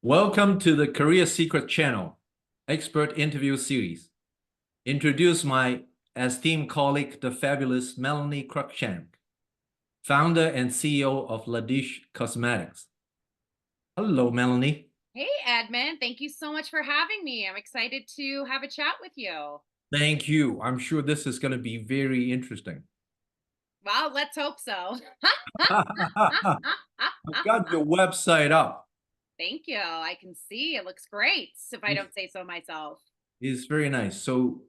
Welcome to the Career Secret Channel expert interview series. Introduce my esteemed colleague, the fabulous Melanie Cruikshank, founder and CEO of Ladish Cosmetics. Hello, Melanie. Hey, Edmund. Thank you so much for having me. I'm excited to have a chat with you. Thank you. I'm sure this is going to be very interesting. Well, let's hope so. I've got your website up. Thank you. I can see it looks great if I It's, don't say so myself. it's very nice. So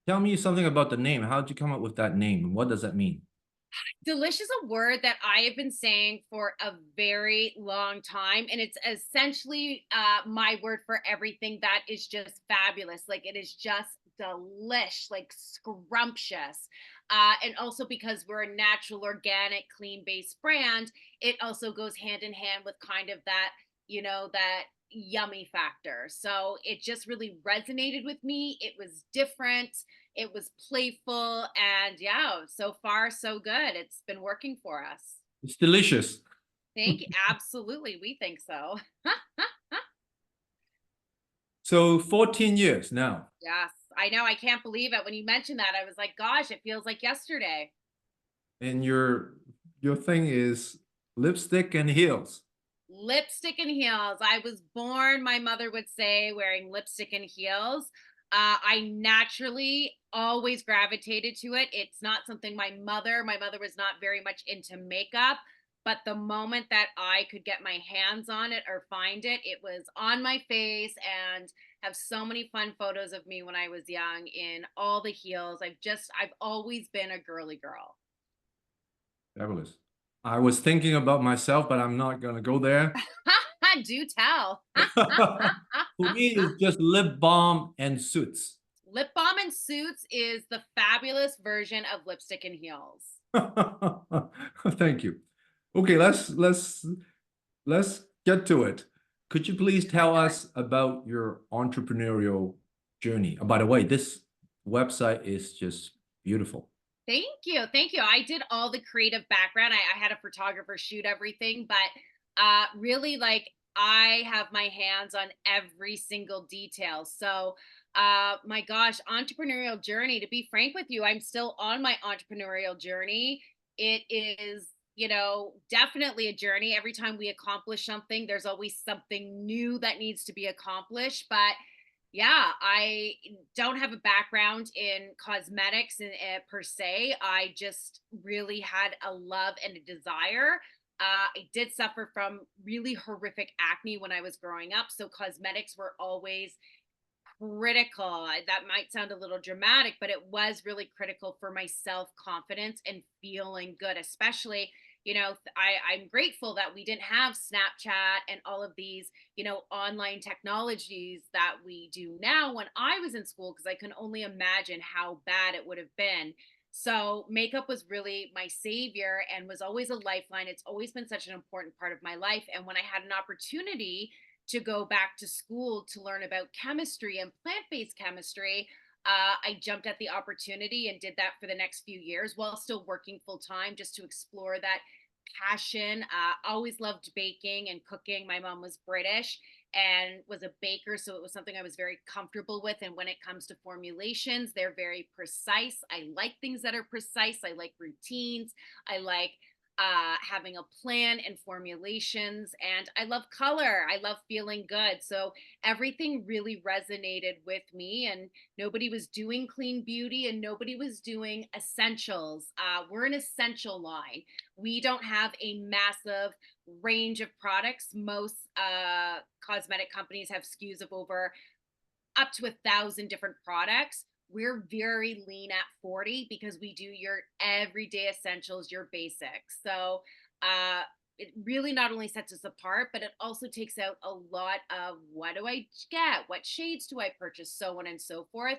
tell me something about the name. How did you come up with that name? What does that mean? Delish is a word that I have been saying for a very long time, and it's essentially my word for everything that is just fabulous. Like it is just delish, like scrumptious. And also because we're a natural, organic, clean based brand, it also goes hand in hand with kind of that, that yummy factor. So it just really resonated with me. It was different, it was playful, and yeah, so far so good. It's been working for us. It's delicious. Thank you. Absolutely, we think so. So 14 years now. Yes, I know. I can't believe it. When you mentioned that, I was like, gosh, it feels like yesterday. And your thing is lipstick and heels. Lipstick and heels. I was born, my mother would say, wearing lipstick and heels. I naturally always gravitated to it. It's not something my mother was not very much into makeup, but the moment that I could get my hands on it or find it, it was on my face and have so many fun photos of me when I was young in all the heels. I've always been a girly girl. Fabulous. I was thinking about myself, but I'm not gonna go there. Do tell. For me, it's just lip balm and suits. Lip balm and suits is the fabulous version of lipstick and heels. Thank you. Okay, let's get to it. Could you please tell us about your entrepreneurial journey? By the way, this website is just beautiful. Thank you. Thank you. I did all the creative background. I had a photographer shoot everything, but really like I have my hands on every single detail. So my gosh, entrepreneurial journey, to be frank with you, I'm still on my entrepreneurial journey. It is, definitely a journey. Every time we accomplish something, there's always something new that needs to be accomplished. But yeah, I don't have a background in cosmetics per se. I just really had a love and a desire. I did suffer from really horrific acne when I was growing up. So cosmetics were always critical. That might sound a little dramatic, but it was really critical for my self confidence and feeling good, especially. I'm grateful that we didn't have Snapchat and all of these, online technologies that we do now when I was in school, because I can only imagine how bad it would have been. So, makeup was really my savior and was always a lifeline. It's always been such an important part of my life. And when I had an opportunity to go back to school to learn about chemistry and plant based chemistry, I jumped at the opportunity and did that for the next few years while still working full time just to explore that passion. Always loved baking and cooking. My mom was British and was a baker, so it was something I was very comfortable with. And when it comes to formulations, they're very precise. I like things that are precise. I like routines. I like having a plan and formulations, and I love color. I love feeling good. So everything really resonated with me, and nobody was doing clean beauty and nobody was doing essentials. We're an essential line. We don't have a massive range of products. Most cosmetic companies have SKUs of over up to 1,000 different products. We're very lean at 40 because we do your everyday essentials, your basics. So it really not only sets us apart, but it also takes out a lot of what do I get? What shades do I purchase? So on and so forth.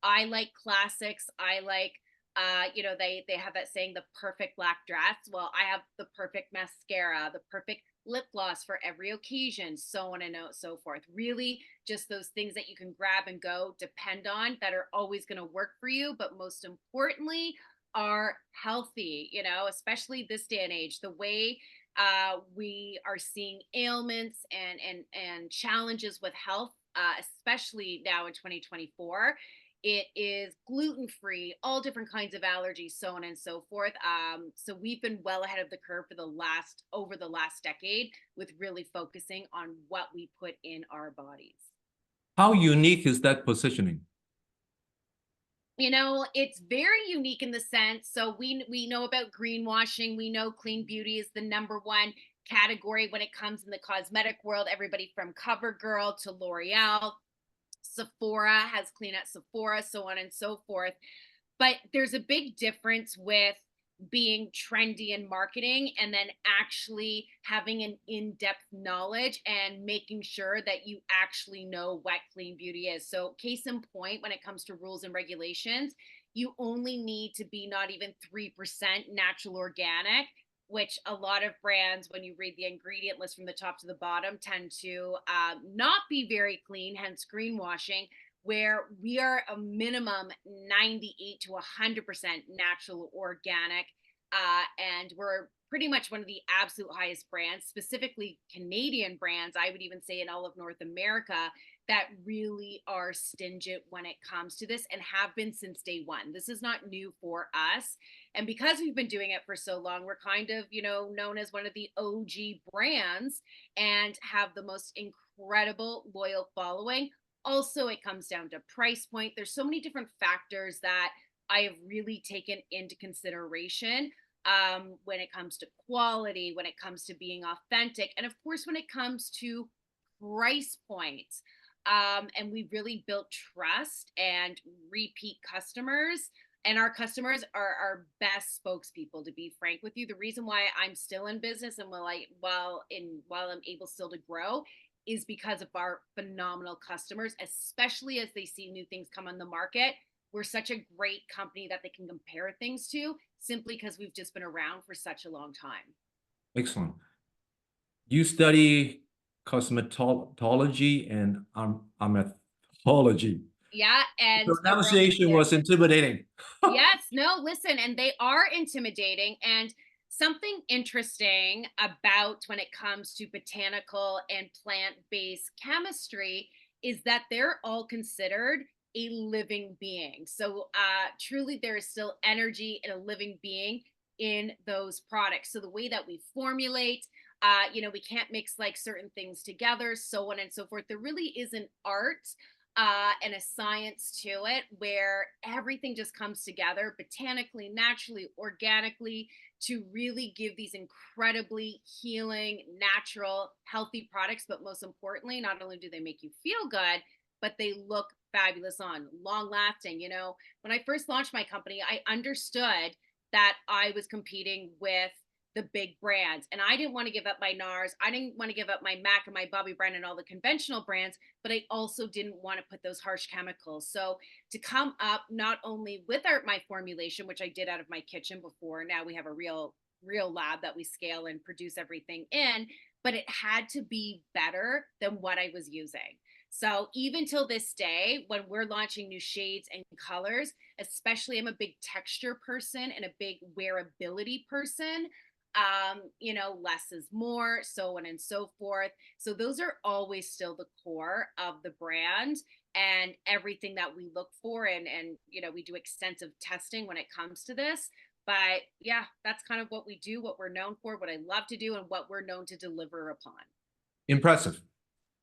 I like classics. I like they have that saying, the perfect black dress. Well, I have the perfect mascara, the perfect lip gloss for every occasion, so on and so forth. Really, just those things that you can grab and go, depend on, that are always going to work for you, but most importantly, are healthy, especially this day and age. The way We are seeing ailments and challenges with health, especially now in 2024. It is gluten free, all different kinds of allergies, so on and so forth. So we've been well ahead of the curve for the last over the last decade with really focusing on what we put in our bodies. How unique is that positioning? It's very unique in the sense. So we know about greenwashing. We know clean beauty is the number one category when it comes in the cosmetic world. Everybody from CoverGirl to L'Oreal, Sephora has clean at Sephora, so on and so forth. But there's a big difference with being trendy in marketing and then actually having an in-depth knowledge and making sure that you actually know what clean beauty is. So case in point, when it comes to rules and regulations, you only need to be not even 3% natural organic, which a lot of brands, when you read the ingredient list from the top to the bottom, tend to not be very clean, hence greenwashing, where we are a minimum 98 to 100% natural organic. And we're pretty much one of the absolute highest brands, specifically Canadian brands, I would even say in all of North America, that really are stingent when it comes to this and have been since day one. This is not new for us. And because we've been doing it for so long, we're kind of, known as one of the OG brands and have the most incredible loyal following. Also, it comes down to price point. There's so many different factors that I have really taken into consideration when it comes to quality, when it comes to being authentic, and of course, when it comes to price points. And we really built trust and repeat customers. And our customers are our best spokespeople, to be frank with you. The reason why I'm still in business and while I'm able still to grow is because of our phenomenal customers, especially as they see new things come on the market. We're such a great company that they can compare things to simply because we've just been around for such a long time. Excellent. You study cosmetology and amethodology. Yeah, The and pronunciation was intimidating. yes, no, listen, and they are intimidating. And something interesting about when it comes to botanical and plant-based chemistry is that they're all considered a living being. So truly there is still energy and a living being in those products. So the way that we formulate, we can't mix like certain things together, so on and so forth. There really is an art and a science to it where everything just comes together botanically, naturally, organically to really give these incredibly healing, natural, healthy products. But most importantly, not only do they make you feel good, but they look fabulous on, long lasting. When I first launched my company, I understood that I was competing with the big brands. And I didn't want to give up my NARS. I didn't want to give up my MAC and my Bobbi Brown and all the conventional brands, but I also didn't want to put those harsh chemicals. So to come up not only with my formulation, which I did out of my kitchen before, now we have a real lab that we scale and produce everything in, but it had to be better than what I was using. So even till this day, when we're launching new shades and colors, especially I'm a big texture person and a big wearability person. Less is more, so on and so forth. So those are always still the core of the brand and everything that we look for. And we do extensive testing when it comes to this. But yeah, that's kind of what we do, what we're known for, what I love to do, and what we're known to deliver upon. Impressive.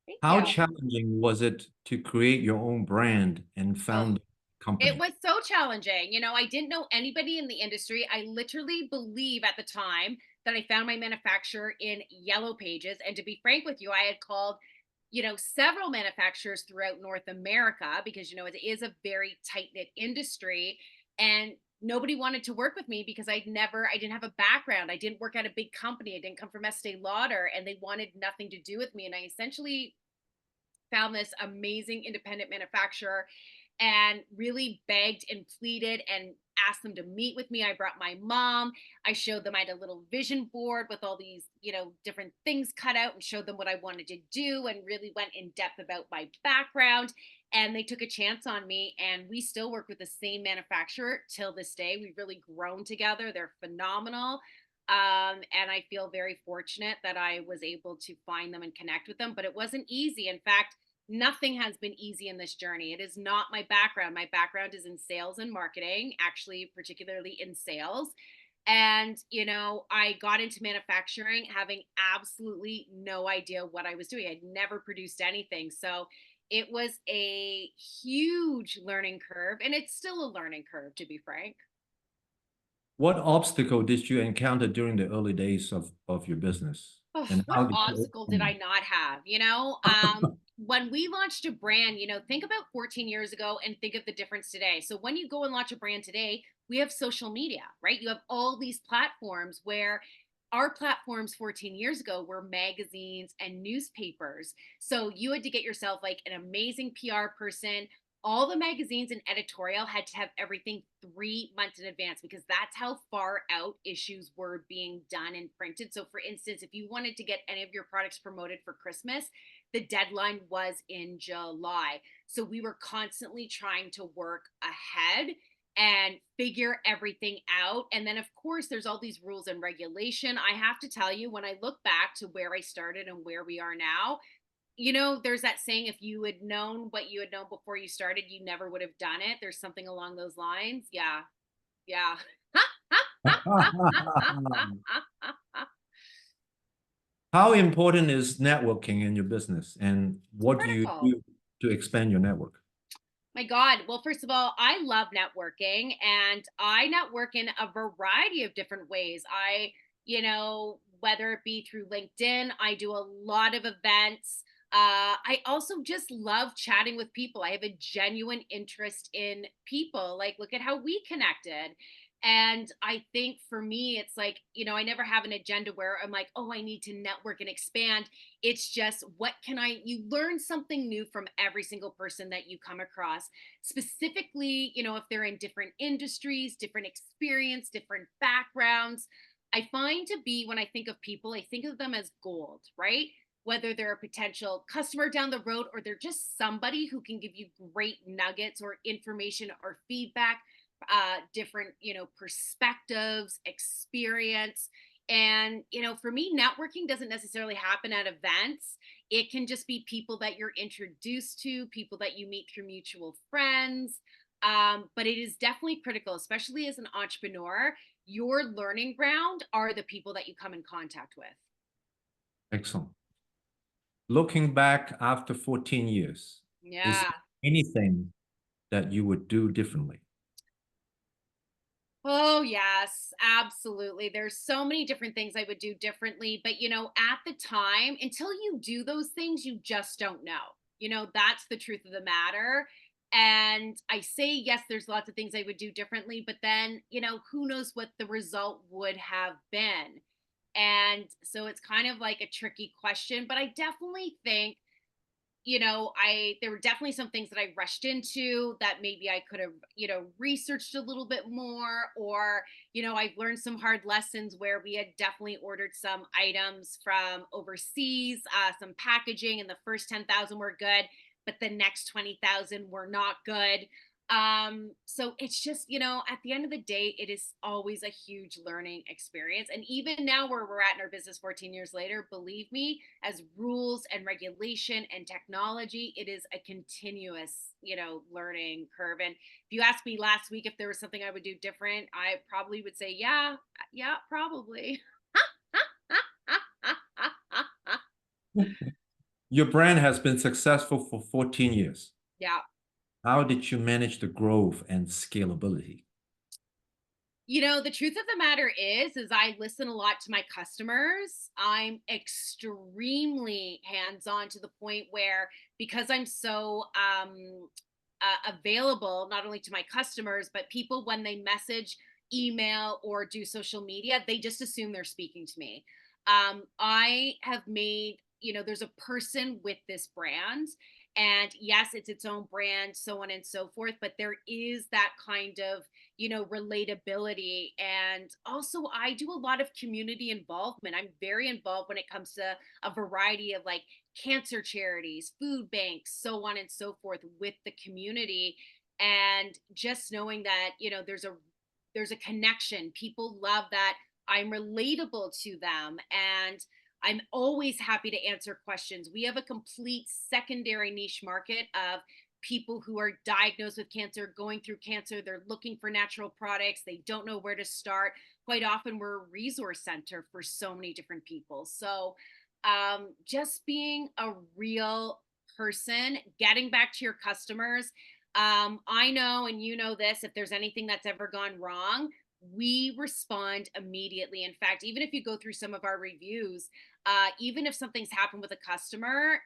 Thank How you. challenging was it to create your own brand and Oh, found a it company? was so challenging. I didn't know anybody in the industry. I literally believe at the time that I found my manufacturer in Yellow Pages. And to be frank with you, I had called, several manufacturers throughout North America because, it is a very tight knit industry. And nobody wanted to work with me because I didn't have a background. I didn't work at a big company. I didn't come from Estee Lauder and they wanted nothing to do with me. And I essentially found this amazing independent manufacturer and really begged and pleaded and asked them to meet with me. I brought my mom. I showed them I had a little vision board with all these, different things cut out and showed them what I wanted to do and really went in depth about my background. And they took a chance on me. And we still work with the same manufacturer till this day. We've really grown together. They're phenomenal. And I feel very fortunate that I was able to find them and connect with them, but it wasn't easy. In fact, nothing has been easy in this journey. It is not my background. My background is in sales and marketing, actually, particularly in sales. And, I got into manufacturing having absolutely no idea what I was doing. I'd never produced anything. So it was a huge learning curve, and it's still a learning curve, to be frank. What obstacle did you encounter during the early days of your business? Oh, And what how did you obstacle did I overcome not have? When we launched a brand, think about 14 years ago and think of the difference today. So when you go and launch a brand today, we have social media, right? You have all these platforms where our platforms 14 years ago were magazines and newspapers. So you had to get yourself like an amazing PR person. All the magazines and editorial had to have everything 3 months in advance because that's how far out issues were being done and printed. So, for instance, if you wanted to get any of your products promoted for Christmas, the deadline was in July. So, we were constantly trying to work ahead and figure everything out. And then, of course, there's all these rules and regulation. I have to tell you, when I look back to where I started and where we are now, there's that saying, if you had known what you had known before you started, you never would have done it. There's something along those lines. Yeah. Yeah. it? How important is networking in your business, and what do you Critical. do to expand your network? My God. Well, first of all, I love networking and I network in a variety of different ways. Whether it be through LinkedIn, I do a lot of events. I also just love chatting with people. I have a genuine interest in people. Like, look at how we connected. And I think for me, it's like, I never have an agenda where I'm like, oh, I need to network and expand. It's just, you learn something new from every single person that you come across, specifically, if they're in different industries, different experience, different backgrounds. I find to be, when I think of people, I think of them as gold, right? Whether they're a potential customer down the road or they're just somebody who can give you great nuggets or information or feedback, different, perspectives, experience. And, for me, networking doesn't necessarily happen at events. It can just be people that you're introduced to, people that you meet through mutual friends. But it is definitely critical, especially as an entrepreneur. Your learning ground are the people that you come in contact with. Excellent. Looking back after 14 years, is Yeah. there anything that you would do differently? Oh, yes, absolutely. There's so many different things I would do differently, but at the time, until you do those things, you just don't know. That's the truth of the matter. And I say, yes, there's lots of things I would do differently, but then, who knows what the result would have been. And so it's kind of like a tricky question, but I definitely think, I there were definitely some things that I rushed into that maybe I could have, researched a little bit more, or, I've learned some hard lessons where we had definitely ordered some items from overseas, some packaging, and the first 10,000 were good, but the next 20,000 were not good. So it's just, at the end of the day, it is always a huge learning experience. And even now where we're at in our business 14 years later, believe me, as rules and regulation and technology, it is a continuous, learning curve. And if you asked me last week if there was something I would do different, I probably would say, yeah, probably. Your brand has been successful for 14 years. Yeah. How did you manage the growth and scalability? The truth of the matter is I listen a lot to my customers. I'm extremely hands-on to the point where, because I'm so available not only to my customers but people when they message, email, or do social media, they just assume they're speaking to me. I have made, there's a person with this brand, and yes, it's its own brand, so on and so forth, but there is that kind of, relatability. And also, I do a lot of community involvement. I'm very involved when it comes to a variety of like cancer charities, food banks, so on and so forth with the community. And just knowing that, there's a connection. People love that I'm relatable to them, and I'm always happy to answer questions. We have a complete secondary niche market of people who are diagnosed with cancer, going through cancer. They're looking for natural products. They don't know where to start. Quite often, we're a resource center for so many different people. So, just being a real person, getting back to your customers. I know, and you know this, if there's anything that's ever gone wrong, we respond immediately. In fact, even if you go through some of our reviews, even if something's happened with a customer,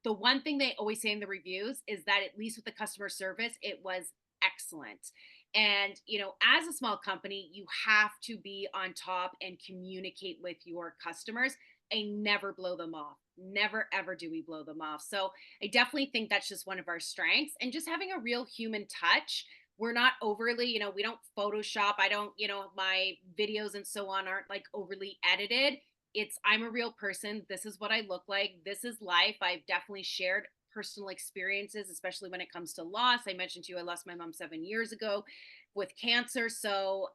the one thing they always say in the reviews is that at least with the customer service, it was excellent. And, as a small company, you have to be on top and communicate with your customers and never blow them off. Never, ever do we blow them off. So I definitely think that's just one of our strengths, and just having a real human touch. We're not overly, we don't Photoshop. I don't, my videos and so on aren't like overly edited. I'm a real person. This is what I look like. This is life. I've definitely shared personal experiences, especially when it comes to loss. I mentioned to you, I lost my mom 7 years ago with cancer. So,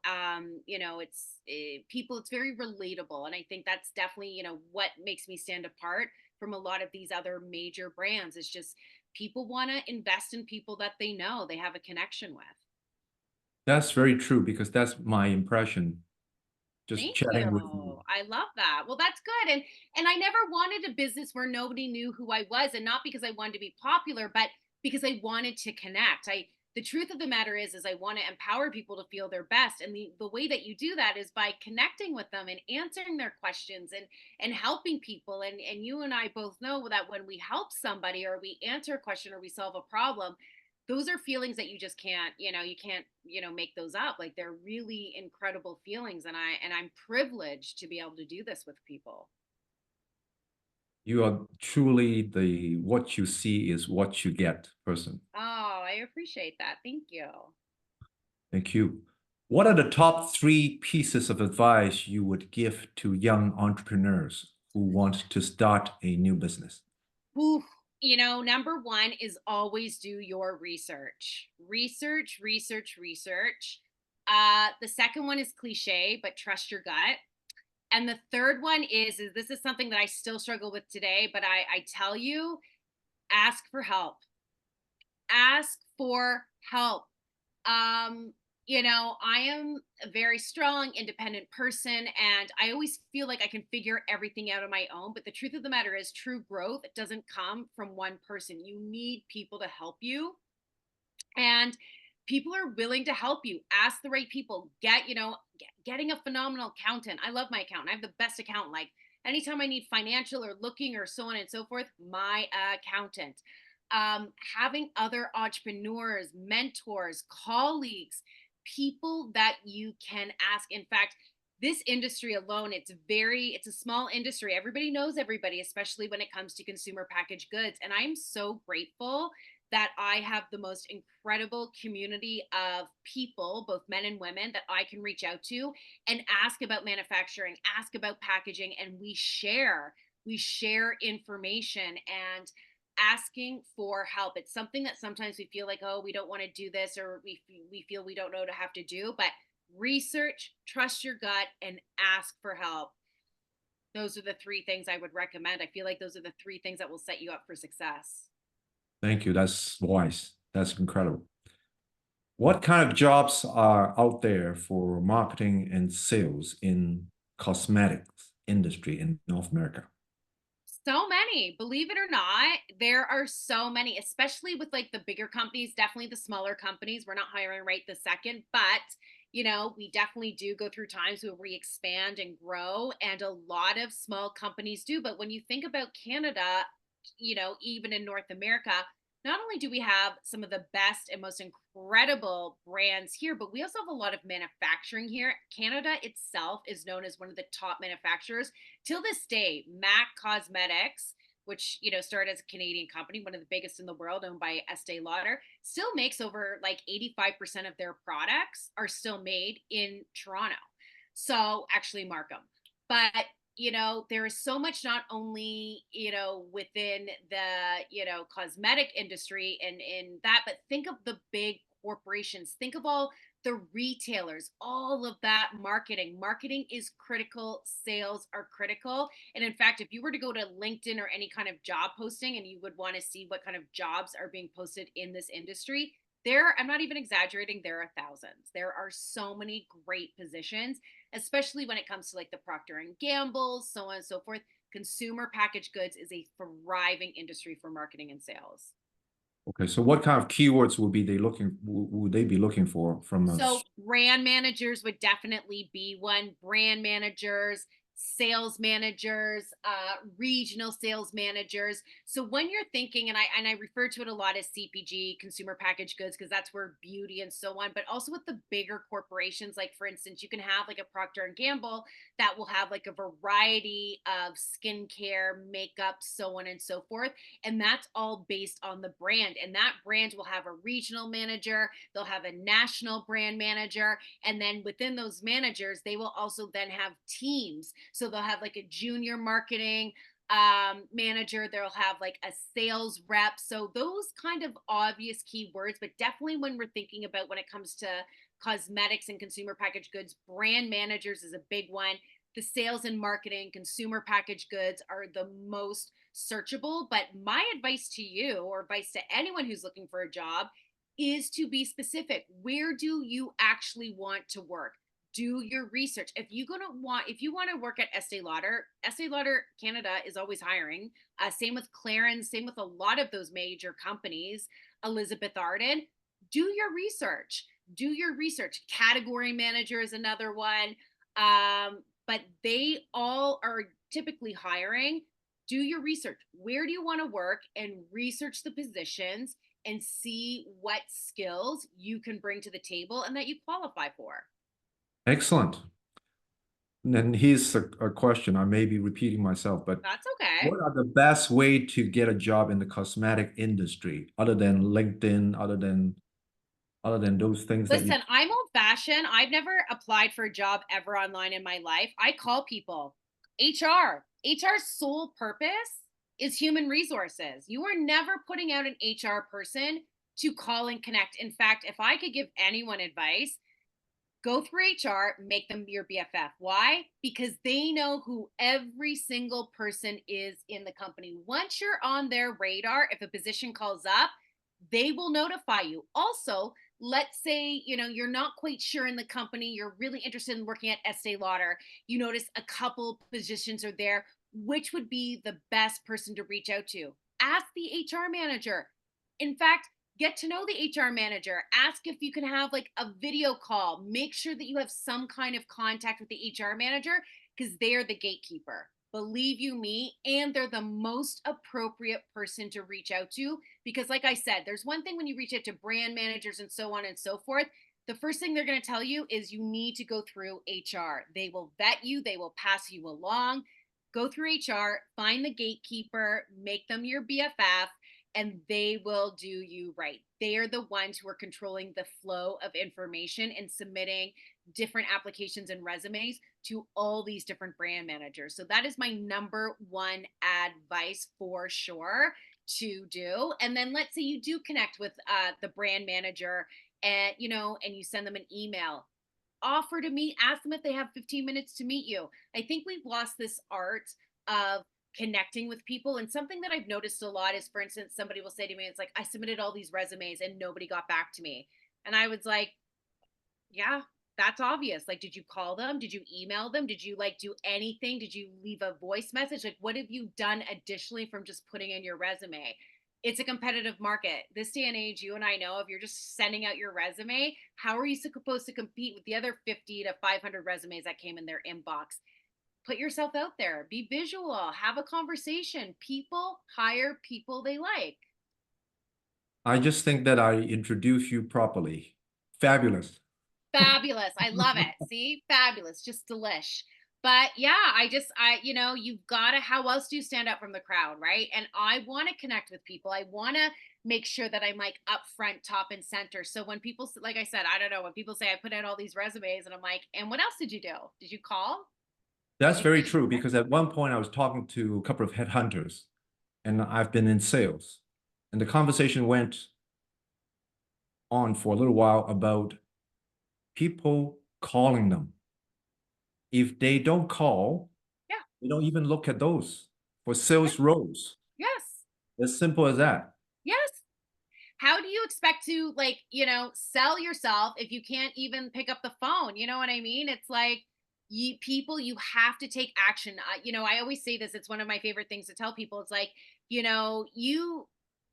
people, it's very relatable. And I think that's definitely, what makes me stand apart from a lot of these other major brands is just people want to invest in people that they know they have a connection with. That's very true because that's my impression just Thank you. chatting with you. I love that. Well, that's good. And I never wanted a business where nobody knew who I was, and not because I wanted to be popular, but because I wanted to connect. The truth of the matter is I want to empower people to feel their best. And the way that you do that is by connecting with them and answering their questions and helping people. And you and I both know that when we help somebody or we answer a question or we solve a problem, those are feelings that you just can't, you can't, make those up. Like, they're really incredible feelings, and I'm privileged to be able to do this with people. You are truly the what you see is what you get person. Oh, I appreciate that. Thank you. Thank you. What are the top three pieces of advice you would give to young entrepreneurs who want to start a new business? Ooh, number one is always do your research. Research, research, research. The second one is cliche, but trust your gut. And the third one is this is something that I still struggle with today, but I tell you, ask for help. Ask for help. I am a very strong, independent person, and I always feel like I can figure everything out on my own. But the truth of the matter is, true growth doesn't come from one person. You need people to help you, and people are willing to help you. Ask the right people. Getting a phenomenal accountant. I love my accountant. I have the best accountant. Like, anytime I need financial or looking or so on and so forth, my accountant. Having other entrepreneurs, mentors, colleagues, people that you can ask. In fact, this industry alone, it's a small industry. Everybody knows everybody, especially when it comes to consumer packaged goods. And I'm so grateful that I have the most incredible community of people, both men and women, that I can reach out to and ask about manufacturing, ask about packaging, and we share information and asking for help. It's something that sometimes we feel like, oh, we don't want to do this, or we feel we don't know to have to do, but research, trust your gut, and ask for help. Those are the three things I would recommend. I feel like those are the three things that will set you up for success. Thank you. That's wise. That's incredible. What kind of jobs are out there for marketing and sales in cosmetics industry in North America? So many, believe it or not, there are so many, especially with like the bigger companies, definitely the smaller companies. We're not hiring right this second, but we definitely do go through times where we expand and grow, and a lot of small companies do. But when you think about Canada, even in North America, not only do we have some of the best and most incredible brands here, but we also have a lot of manufacturing here. Canada itself is known as one of the top manufacturers. Till this day, MAC Cosmetics, which started as a Canadian company, one of the biggest in the world, owned by Estee Lauder, still makes over like 85% of their products are still made in Toronto. So, actually, Markham. But there is so much, not only within the cosmetic industry and in that, but think of the big corporations. Think of all the retailers, all of that marketing. Marketing is critical, sales are critical. And in fact, if you were to go to LinkedIn or any kind of job posting and you would want to see what kind of jobs are being posted in this industry, there, I'm not even exaggerating, there are thousands. There are so many great positions, especially when it comes to like the Procter and Gamble, so on and so forth. Consumer packaged goods is a thriving industry for marketing and sales. Okay, so what kind of keywords would they be looking for from So us? brand managers would definitely be one. Brand managers, sales managers, regional sales managers. So when you're thinking, and I refer to it a lot as CPG, consumer packaged goods, because that's where beauty and so on, but also with the bigger corporations, like for instance, you can have like a Procter and Gamble that will have like a variety of skincare, makeup, so on and so forth. And that's all based on the brand. And that brand will have a regional manager, they'll have a national brand manager, and then within those managers they will also then have teams. So they'll have like a junior marketing manager, they'll have like a sales rep. So those kind of obvious keywords, but definitely when we're thinking about when it comes to cosmetics and consumer packaged goods, brand managers is a big one. The sales and marketing, consumer packaged goods are the most searchable. But my advice to you, or advice to anyone who's looking for a job, is to be specific. Where do you actually want to work? Do your research. If you want to work at Estee Lauder Canada is always hiring. Same with Clarins, same with a lot of those major companies. Elizabeth Arden, do your research. Do your research. Category manager is another one. But they all are typically hiring. Do your research. Where do you want to work, and research the positions and see what skills you can bring to the table and that you qualify for. Excellent. And then here's a question. I may be repeating myself, but That's okay. what are the best way to get a job in the cosmetic industry other than LinkedIn, other than those things that you Listen, I'm old fashioned. I've never applied for a job ever online in my life. I call people. HR's sole purpose is human resources. You are never putting out an HR person to call and connect. In fact, if I could give anyone advice, go through HR, make them your BFF. Why? Because they know who every single person is in the company. Once you're on their radar, if a position calls up, they will notify you. Also, let's say, you're not quite sure in the company, you're really interested in working at Estee Lauder, you notice a couple positions are there, which would be the best person to reach out to? Ask the HR manager. In fact, get to know the HR manager. Ask if you can have like a video call. Make sure that you have some kind of contact with the HR manager, because they're the gatekeeper. Believe you me, and they're the most appropriate person to reach out to. Because, like I said, there's one thing when you reach out to brand managers and so on and so forth. The first thing they're going to tell you is you need to go through HR. They will vet you, they will pass you along. Go through HR, find the gatekeeper, make them your BFF, and they will do you right. They are the ones who are controlling the flow of information and submitting different applications and resumes to all these different brand managers. So that is my number one advice for sure to do. And then let's say you do connect with the brand manager, and and you send them an email, offer to meet, ask them if they have 15 minutes to meet you. I think we've lost this art of connecting with people. And something that I've noticed a lot is, for instance, somebody will say to me, it's like, I submitted all these resumes and nobody got back to me. And I was like, yeah, that's obvious. Like, did you call them? Did you email them? Did you like do anything? Did you leave a voice message? Like, what have you done additionally from just putting in your resume? It's a competitive market. This day and age, you and I know, if you're just sending out your resume, how are you supposed to compete with the other 50 to 500 resumes that came in their inbox? Put yourself out there, be visual, have a conversation. People hire people they like. I just think that I introduced you properly. Fabulous. Fabulous. I love it. See, fabulous, just delish. But yeah, you've got to, how else do you stand up from the crowd, right? And I want to connect with people. I want to make sure that I'm like up front, top and center. So when people, like I said, I don't know, when people say I put out all these resumes, and I'm like, and what else did you do? Did you call? That's Did very you? true because at one point I was talking to a couple of headhunters and I've been in sales. And the conversation went on for a little while about people calling them. If they don't call, Yeah. they don't even look at those for sales roles. Yes. As simple as that. Yes. How do you expect to, like, sell yourself if you can't even pick up the phone? You know what I mean? It's like, you have to take action. I always say this, it's one of my favorite things to tell people. It's like, you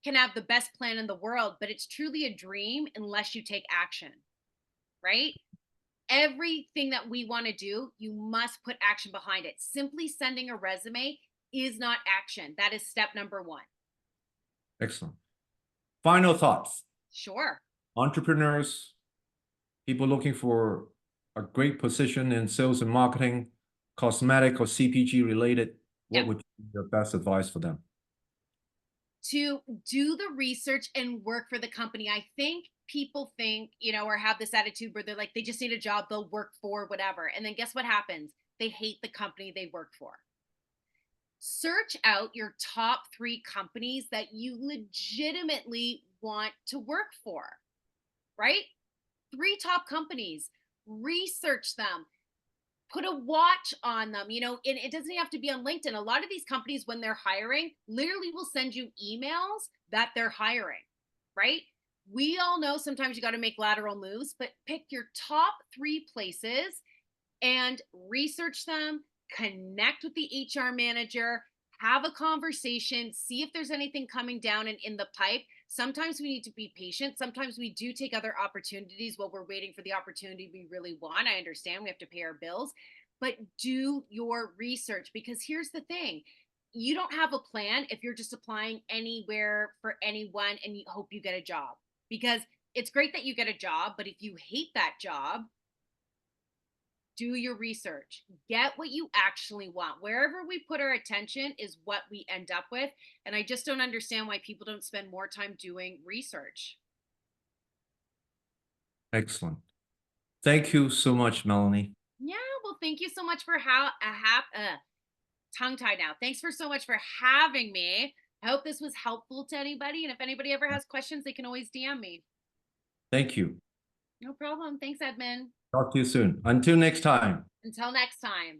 can have the best plan in the world, but it's truly a dream unless you take action, right? Everything that we want to do, you must put action behind it. Simply sending a resume is not action. That is step number one. Excellent. Final thoughts. Sure. Entrepreneurs, people looking for a great position in sales and marketing, cosmetic or CPG related, what Yep. would be your best advice for them? To do the research and work for the company. I think people think, or have this attitude where they're like, they just need a job, they'll work for whatever. And then guess what happens? They hate the company they work for. Search out your top 3 companies that you legitimately want to work for, right? 3 top companies, research them, put a watch on them. And it doesn't have to be on LinkedIn. A lot of these companies, when they're hiring, literally will send you emails that they're hiring, right? We all know sometimes you got to make lateral moves, but pick your top 3 places and research them, connect with the HR manager, have a conversation, see if there's anything coming down and in the pipe. Sometimes we need to be patient. Sometimes we do take other opportunities while we're waiting for the opportunity we really want. I understand we have to pay our bills, but do your research, because here's the thing. You don't have a plan if you're just applying anywhere for anyone and you hope you get a job, because it's great that you get a job, but if you hate that job, do your research, get what you actually want. Wherever we put our attention is what we end up with. And I just don't understand why people don't spend more time doing research. Excellent. Thank you so much, Melanie. Yeah, well, thank you so much for tongue tied now. Thanks for so much for having me. I hope this was helpful to anybody. And if anybody ever has questions, they can always DM me. Thank you. No problem. Thanks, Edmund. Talk to you soon. Until next time. Until next time.